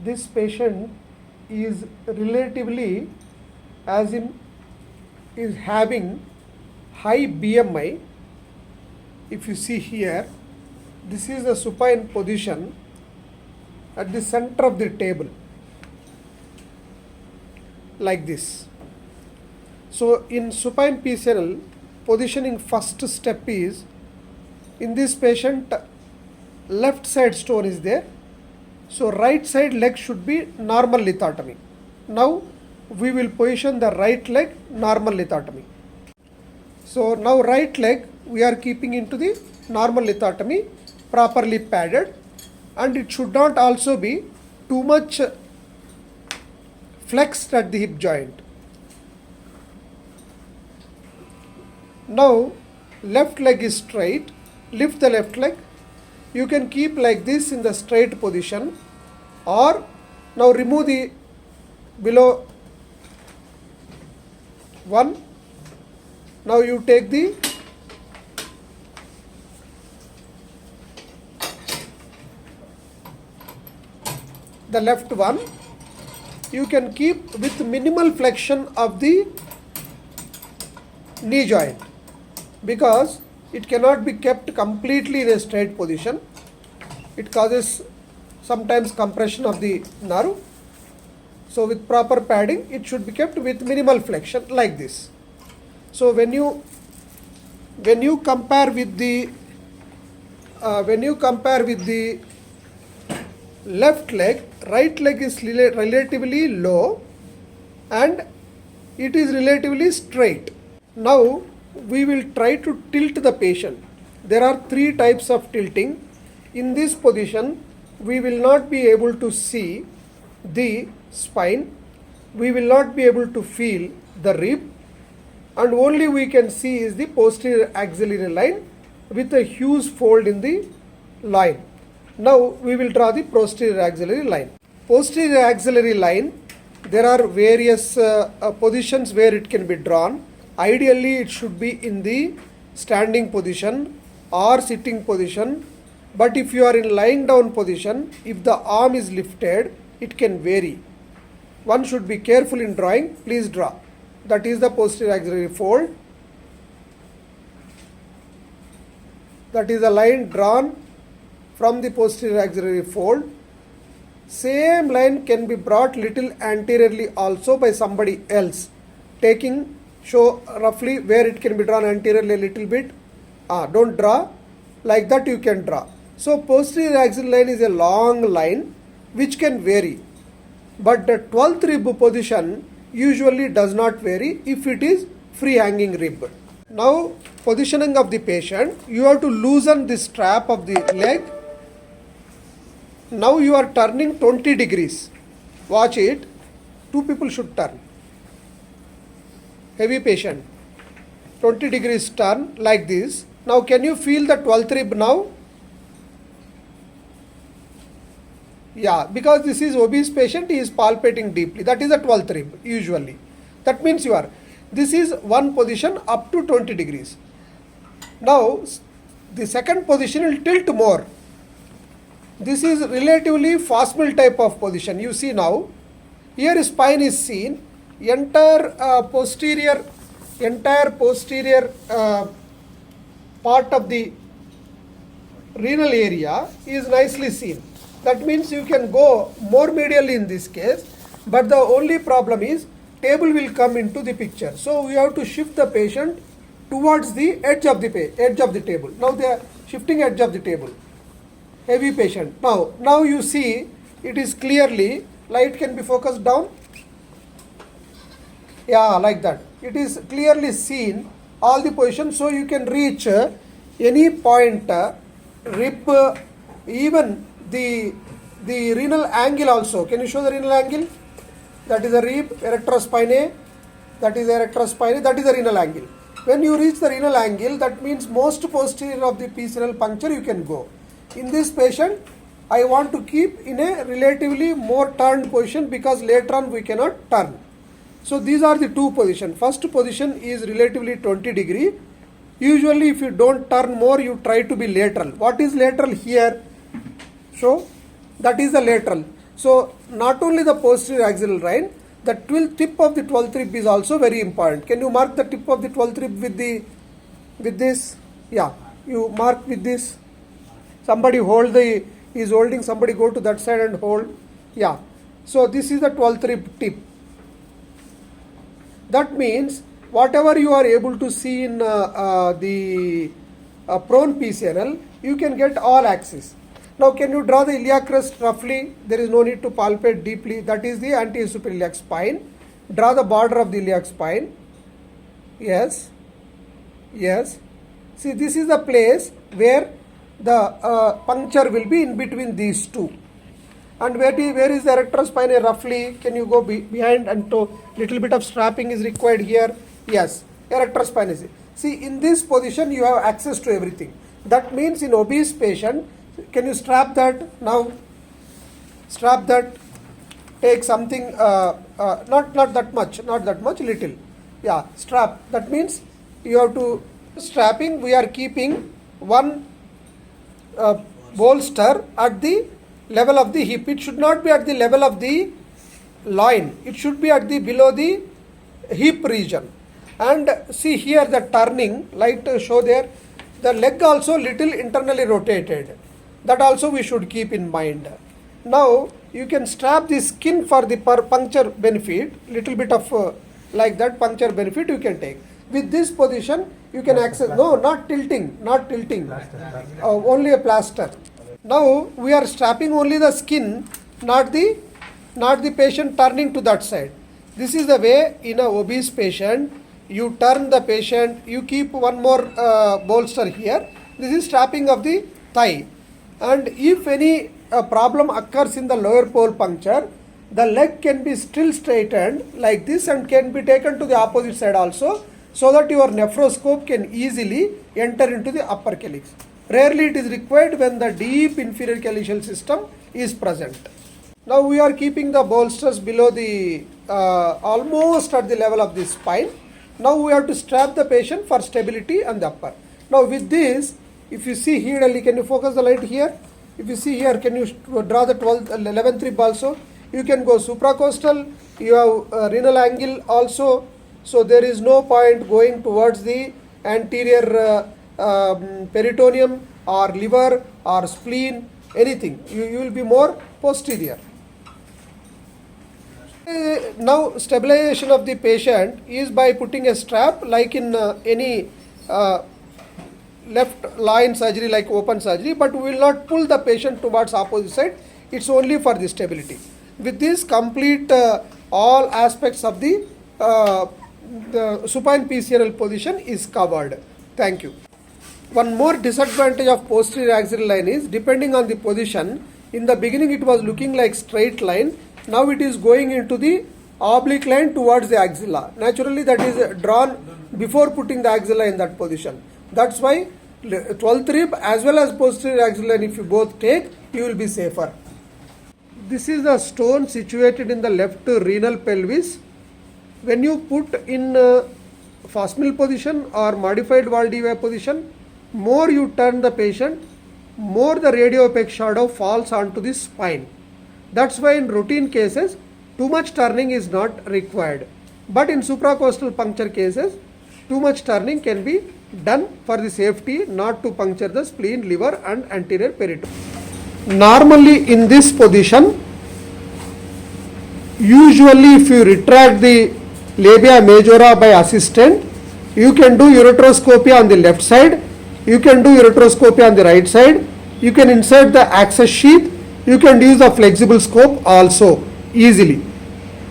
this patient is relatively, as in, is having high BMI. If you see here, this is the supine position at the center of the table, like this. So in supine PCNL, positioning first step is, in this patient left side stone is there, so right side leg should be normal lithotomy. Now we will position the right leg normal lithotomy. So now right leg we are keeping into the normal lithotomy, properly padded, and it should not also be too much flexed at the hip joint. Now left leg is straight, lift the left leg. You can keep like this in the straight position, or now remove the below one. Now you take the left one. You can keep with minimal flexion of the knee joint, because it cannot be kept completely in a straight position. It causes sometimes compression of the nerve. So with proper padding, it should be kept with minimal flexion like this. So when you compare with the left leg, right leg is relatively low and it is relatively straight. Now we will try to tilt the patient. There are three types of tilting. In this position, we will not be able to see the spine, we will not be able to feel the rib, and only we can see is the posterior axillary line with a huge fold in the line. Now we will draw the posterior axillary line. Posterior axillary line, there are various positions where it can be drawn. Ideally it should be in the standing position or sitting position, but if you are in lying down position, if the arm is lifted, it can vary. One should be careful in drawing. Please draw. That is the posterior axillary fold. That is a line drawn from the posterior axillary fold. Same line can be brought little anteriorly also by somebody else. Show roughly where it can be drawn anteriorly a little bit. Don't draw. Like that you can draw. So posterior axillary line is a long line which can vary. But the 12th rib position usually does not vary if it is free hanging rib. Now positioning of the patient, you have to loosen the strap of the leg. Now you are turning 20 degrees. Watch it. Two people should turn. Heavy patient. 20 degrees turn like this. Now can you feel the 12th rib now? Yeah, because this is obese patient, he is palpating deeply. That is the 12th rib usually. That means this is one position up to 20 degrees. Now the second position will tilt more. This is relatively Fosmil type of position. You see now, here spine is seen, entire posterior part of the renal area is nicely seen. That means you can go more medially in this case, but the only problem is table will come into the picture. So we have to shift the patient towards the edge of the table. Now they are shifting edge of the table. Heavy patient. Now you see it is clearly, light can be focused down. Yeah, like that. It is clearly seen all the positions, so you can reach any point, rib, even the renal angle also. Can you show the renal angle? That is the rib, erector spinae, that is erector spinae, that is the renal angle. When you reach the renal angle, that means most posterior of the PCNL puncture you can go. In this patient, I want to keep in a relatively more turned position because later on we cannot turn. So these are the two positions. First position is relatively 20 degree. Usually if you don't turn more, you try to be lateral. What is lateral here? So that is the lateral. So not only the posterior axial line, the tip of the 12th rib is also very important. Can you mark the tip of the 12th rib with this? Yeah, you mark with this. Somebody is holding, somebody go to that side and hold. Yeah. So this is the 12th rib tip. That means whatever you are able to see in the prone PCNL, you can get all axes. Now can you draw the iliac crest roughly? There is no need to palpate deeply. That is the anterior superior iliac spine. Draw the border of the iliac spine. Yes. Yes. See, this is the place where the puncture will be in between these two. And where is the erector spinae roughly? Can you go behind and to little bit of strapping is required here? Yes, erector spinae. See, in this position you have access to everything. That means in obese patient, can you strap that now? Strap that. Take something, not that much, little. Yeah, strap. That means you have to strapping. We are keeping one bolster at the level of the hip. It should not be at the level of the loin. It should be at the below the hip region. And see here the turning, light show there. The leg also little internally rotated. That also we should keep in mind. Now you can strap the skin for the puncture benefit. Little bit of like that puncture benefit you can take. With this position you can access. No, not tilting. Only a plaster. Now we are strapping only the skin, not the patient turning to that side. This is the way in a obese patient. You turn the patient, you keep one more bolster here. This is strapping of the thigh. And if any problem occurs in the lower pole puncture, the leg can be still straightened like this and can be taken to the opposite side also, so that your nephroscope can easily enter into the upper calyx. Rarely it is required when the deep inferior calyceal system is present. Now we are keeping the bolsters below the almost at the level of the spine. Now we have to strap the patient for stability and the upper. Now with this, if you see here, can you focus the light here? If you see here, can you draw the 11th rib also? You can go supracostal, you have renal angle also. So there is no point going towards the anterior peritoneum or liver or spleen, anything. You will be more posterior. Now stabilization of the patient is by putting a strap like in any left loin surgery like open surgery, but we will not pull the patient towards opposite side. It's only for the stability. With this complete all aspects of the supine PCNL position is covered. Thank you. One more disadvantage of posterior axial line is depending on the position. In the beginning it was looking like straight line. Now it is going into the oblique line towards the axilla. Naturally that is drawn before putting the axilla in that position. That's why 12th rib as well as posterior axial line, if you both take, you will be safer. This is the stone situated in the left renal pelvis. When you put in Fosmil position or modified Valdivia position, more you turn the patient, more the radio-opaque shadow falls onto the spine. That's why in routine cases, too much turning is not required. But in supracostal puncture cases, too much turning can be done for the safety not to puncture the spleen, liver and anterior peritoneum. Normally in this position, usually if you retract the labia majora by assistant, you can do ureteroscopy on the left side, you can do ureteroscopy on the right side, you can insert the access sheath, you can use the flexible scope also easily.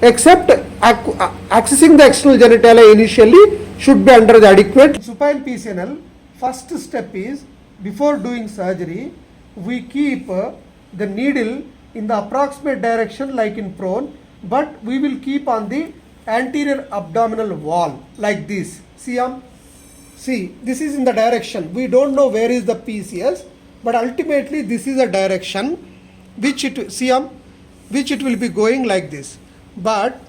Except accessing the external genitalia initially should be under the adequate. Supine PCNL, first step is before doing surgery, we keep the needle in the approximate direction like in prone, but we will keep on the anterior abdominal wall like this. See, this is in the direction. We don't know where is the PCS, but ultimately this is a direction which it will be going like this. But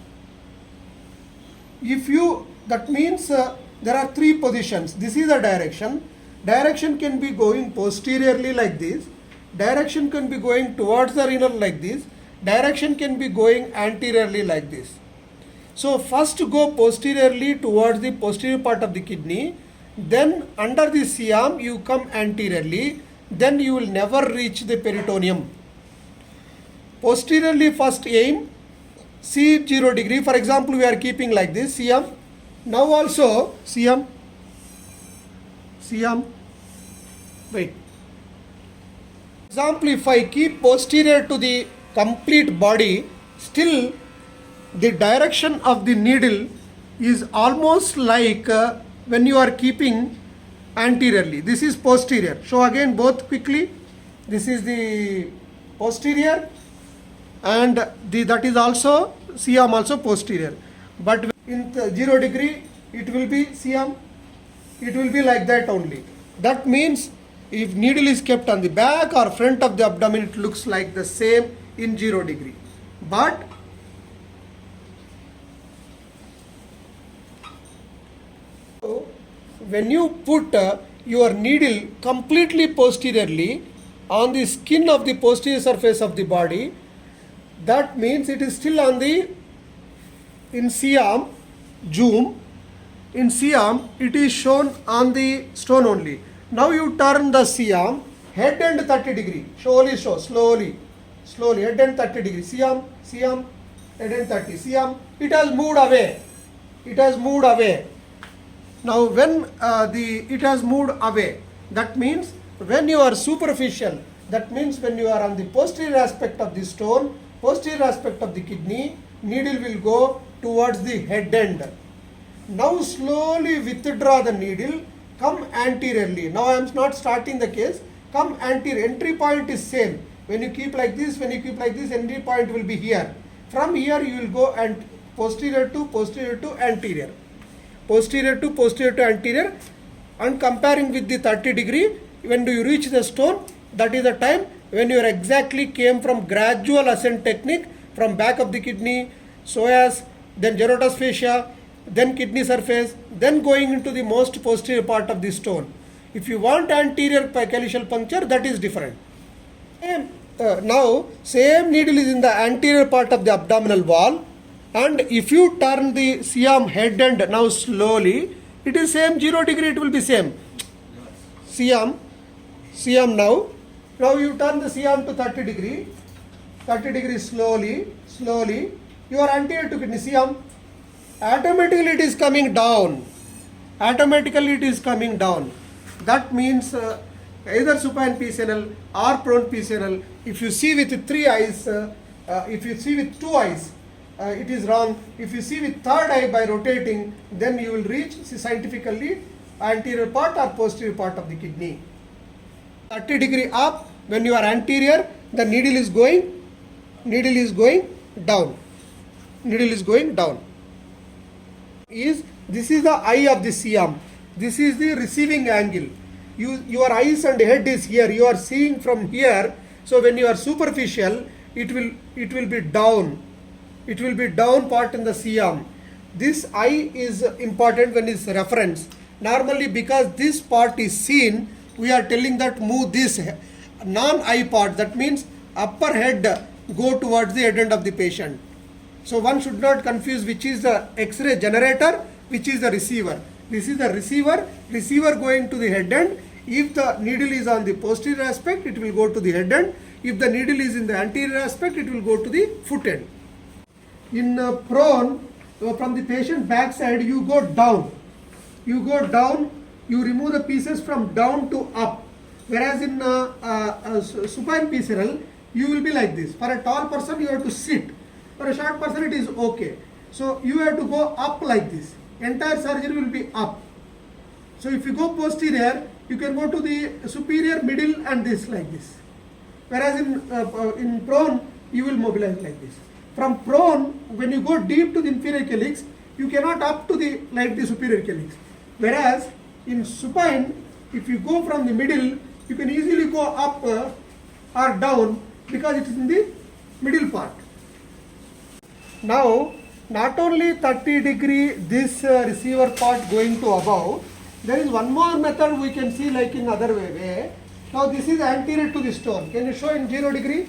if you, that means there are three positions. This is a direction. Direction can be going posteriorly like this. Direction can be going towards the renal like this. direction can be going anteriorly like this. So first go posteriorly towards the posterior part of the kidney, then under the C-arm you come anteriorly, then you will never reach the peritoneum. Posteriorly first aim, C 0 degree, for example we are keeping like this, C-arm. Now also C-arm, wait. Example, if I keep posterior to the complete body, still the direction of the needle is almost like when you are keeping anteriorly. This is posterior. Show again both quickly. This is the posterior and that is also C-arm also posterior. But in 0 degree it will be C-arm. It will be like that only. That means if needle is kept on the back or front of the abdomen, it looks like the same in 0 degree. But when you put your needle completely posteriorly on the skin of the posterior surface of the body, that means it is still on the, in C-arm, zoom, in C-arm it is shown on the stone only. Now you turn the C-arm, head and 30 degree, show, slowly, head and 30 degree, C-arm, head and 30, C-arm, it has moved away. Now when it has moved away, that means when you are superficial, that means when you are on the posterior aspect of the stone, posterior aspect of the kidney, needle will go towards the head end. Now slowly withdraw the needle, come anteriorly. Now I am not starting the case, come anterior, entry point is same. When you keep like this, entry point will be here. From here you will go and posterior to anterior. Posterior to anterior, and comparing with the 30 degree, when do you reach the stone, that is the time when you are exactly came from gradual ascent technique from back of the kidney, psoas, then gyrotous fascia, then kidney surface, then going into the most posterior part of the stone. If you want anterior calyceal puncture, that is different. Now same needle is in the anterior part of the abdominal wall, and if you turn the C-arm head end now slowly, it is same 0 degree, it will be same. C-arm now you turn the C-arm to 30 degree slowly, you are anterior to kidney, C-arm, automatically it is coming down. That means either supine PCNL or prone PCNL. If you see with 3 eyes, if you see with 2 eyes, it is wrong. If you see with third eye by rotating, then you will reach scientifically anterior part or posterior part of the kidney. 30 degree up, when you are anterior, the needle is going down. This is the eye of the C-arm. This is the receiving angle. Your eyes and head is here. You are seeing from here. So when you are superficial, it will be down. It will be down part in the C-arm. This eye is important when it's reference. Normally, because this part is seen, we are telling that move this non-eye part. That means upper head go towards the head end of the patient. So one should not confuse which is the X-ray generator, which is the receiver. This is the receiver going to the head end. If the needle is on the posterior aspect, it will go to the head end. If the needle is in the anterior aspect, it will go to the foot end. In prone, from the patient backside, you go down. You remove the pieces from down to up. Whereas in supine PCNL, you will be like this. For a tall person, you have to sit. For a short person, it is okay. So you have to go up like this. Entire surgery will be up. So if you go posterior, you can go to the superior, middle, and this like this. Whereas in prone, you will mobilize like this. From prone, when you go deep to the inferior calyx, you cannot up to the like the superior calyx. Whereas in supine, if you go from the middle, you can easily go up or down because it is in the middle part. Now, not only 30 degree this receiver part going to above, there is one more method we can see like in other way. Now this is anterior to the stone. Can you show in 0 degree?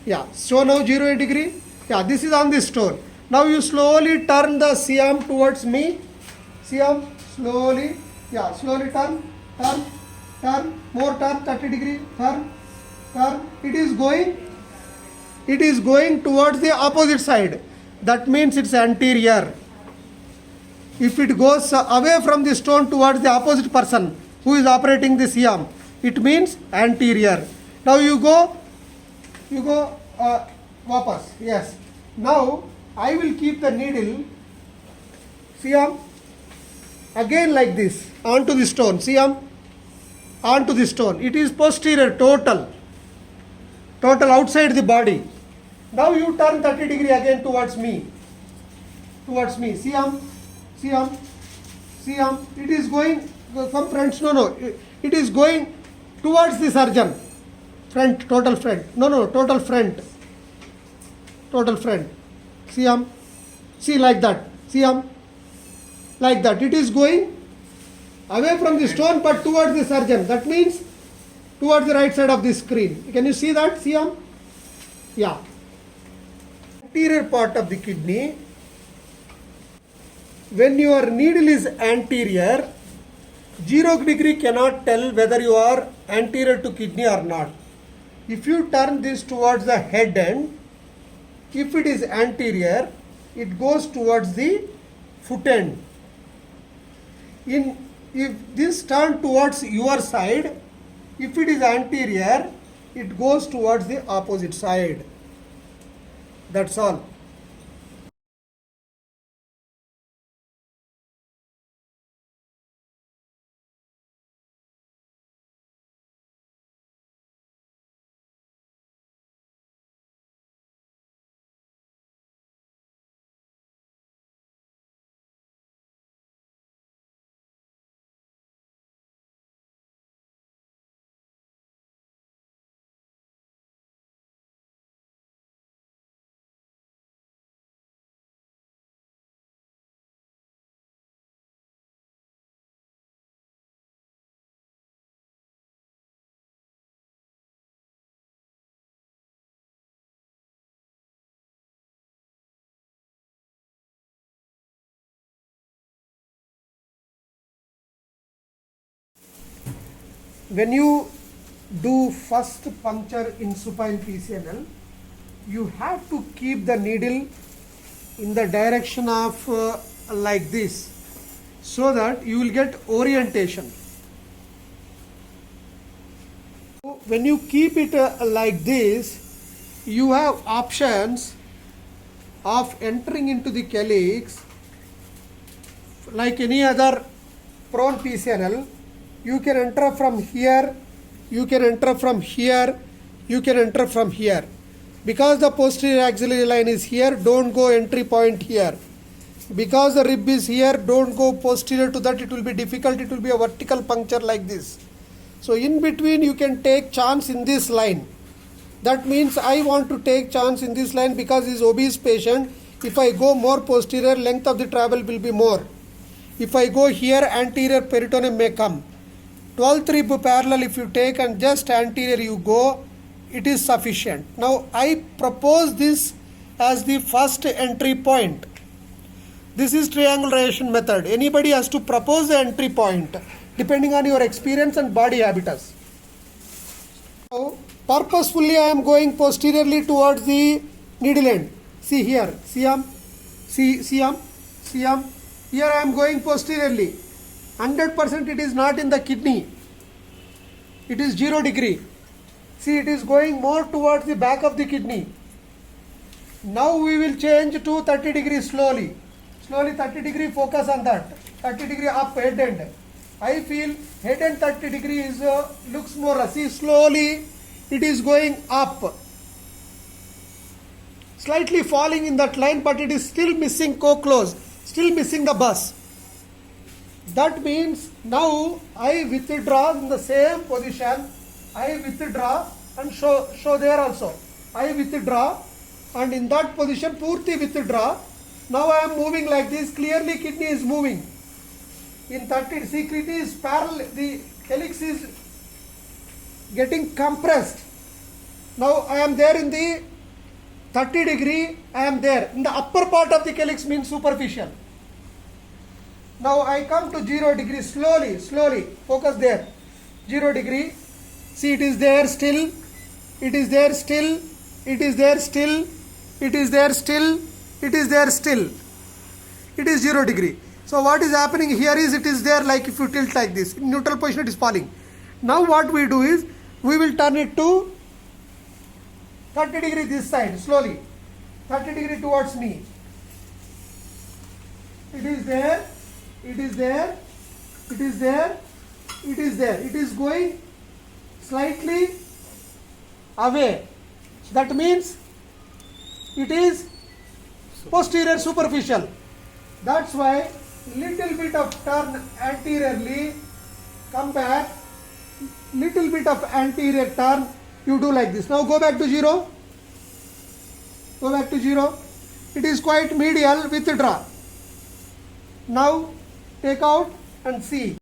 Yeah, so now 0 degree. Yeah, this is on the stone. Now you slowly turn the Siam towards me. Siam, slowly. Yeah, slowly turn, more turn, 30 degree, turn. It is going towards the opposite side. That means it's anterior. If it goes away from the stone towards the opposite person who is operating the Siam, it means anterior. Now you go wapas. Yes. Now I will keep the needle, Siam, again like this, onto the stone. Siam, onto the stone. It is posterior, total outside the body. Now you turn 30 degree again towards me. Siam. It is going from front. No. It is going towards the surgeon. Front, total front. No, total front. Siam. See like that. Siam. Like that. It is going away from the stone but towards the surgeon. That means towards the right side of the screen. Can you see that, Siam? Yeah. Anterior part of the kidney. When your needle is anterior, 0 degree cannot tell whether you are anterior to kidney or not. If you turn this towards the head end, if it is anterior, it goes towards the foot end. If this turn towards your side, if it is anterior, it goes towards the opposite side. That's all. When you do first puncture in supine PCNL, you have to keep the needle in the direction of like this, so that you will get orientation. When you keep it like this, you have options of entering into the calyx like any other prone PCNL. You can enter from here, you can enter from here, you can enter from here. Because the posterior axillary line is here, don't go entry point here. Because the rib is here, don't go posterior to that, it will be difficult, it will be a vertical puncture like this. So in between you can take chance in this line. That means I want to take chance in this line because he is obese patient. If I go more posterior, length of the travel will be more. If I go here, anterior peritoneum may come. 12th rib parallel if you take and just anterior you go, it is sufficient. Now I propose this as the first entry point. This is triangulation method. Anybody has to propose the entry point depending on your experience and body habitus. So purposefully I am going posteriorly towards the needle end. See here, Siam. Here I am going posteriorly. 100% it is not in the kidney. It is 0 degree. See, it is going more towards the back of the kidney. Now we will change to 30 degree slowly. Slowly 30 degree, focus on that. 30 degree up head end. I feel head end 30 degree is looks more. See, slowly it is going up. Slightly falling in that line, but it is still missing co-close. Still missing the bus. That means now I withdraw in the same position. I withdraw and show there also. I withdraw and in that position Purti withdraw. Now I am moving like this. Clearly kidney is moving. In 30, see, kidney is parallel. The calyx is getting compressed. Now I am there in the 30 degree, I am there. In the upper part of the calyx means superficial. Now I come to 0 degree, slowly, focus there. 0 degree, see it is there still, it is there still, it is there still, it is there still, it is there still. It is 0 degree. So what is happening here is it is there, like if you tilt like this, in neutral position it is falling. Now what we do is, we will turn it to 30 degree this side, slowly, 30 degree towards me. It is there, it is there, it is there, it is there. It is going slightly away. That means it is posterior superficial. That's why little bit of turn anteriorly, come back, little bit of anterior turn, you do like this. Now go back to 0. Go back to 0. It is quite medial, withdraw. Now take out and see.